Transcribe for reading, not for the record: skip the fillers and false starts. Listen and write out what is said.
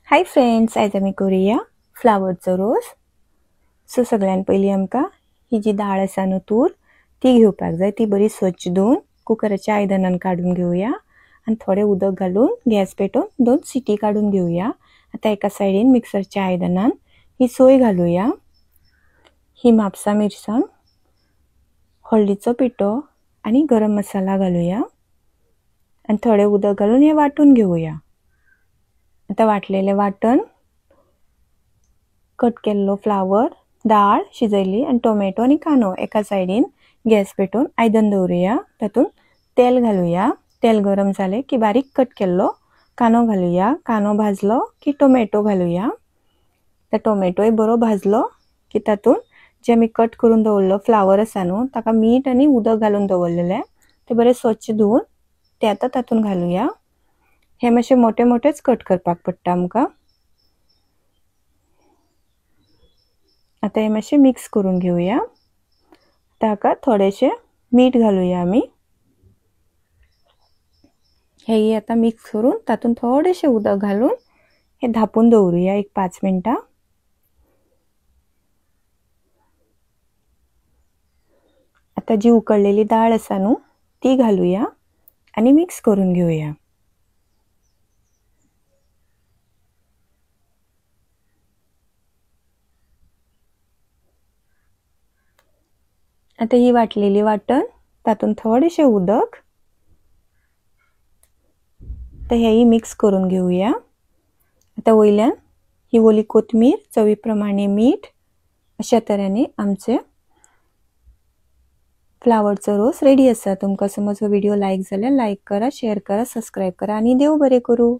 Hi friends, आयज आमी करूया फ्लावरचो रोस। सो सगळ्यान पयलीं आमकां ही जी दाळ आसा न्हू तूर ती घेवपाक जाय। ती बरी स्वच्छ धुवन कुकराच्या आयदनान काडून घेवया आनी थोडे उदक घालून गॅस पेटोवन 2 सिटी काडून घेवया। आता एका सायडीन मिक्सरच्या आयदनान ही सोय घालूया, ही म्हापसा मिरसांग, हळदीचो पिठो आनी गरम मसाला घालूया आनी थोडे उदक घालून हे वाटून घेवया। आता वाटलेले वाटण, कट केल्लो फ्लावर, दाळ शिजयली आनी टोमॅटो आनी कांदो एका सायडीन गॅस पेटोवन आयदन दवरुया। तातून तेल घालूया। तेल गरम जाले की बारीक कट केल्लो कांदो घालूया। कांदो भाजलो की टोमॅटो घालूया। तर टोमॅटोय बरो भाजलो की तातून जे आमी कट करून दवरलो फ्लावर आसा न्हू ताका मीठ आनी उदक घालून दवरलेले ते बरे स्वच्छ धुवन ते आता तातून घालूया। हे मातशे मोठे मोठेच कट करपाक पडटा आमकां। आता हे मातशे मिक्स करून घेवया। ताका थोडेशे मीठ घालूया आमी। हे आता मिक्स करून तातून थोडेशे उदक घालून हे धापून दवरुया एक 5 मिनिटां। आता जी उकडलेली दाळ आसा न्हू ती घालूया आनी मिक्स करून घेवया। आता ही वाटलेली वाटण तातून थोडेशे उदक तर हेही मिक्स करून घेवया। आता वयल्यान ही ओली कोथमीर, चवी प्रमाणे मीठ, अशा तऱ्हेने आमचे फ्लावरचो रोस रेडी आसा। तुमकां समज हो व्हिडिओ लायक जाल्यार लायक करा, शेअर करा, सबस्क्राइब करा आनी देव बरें करूं।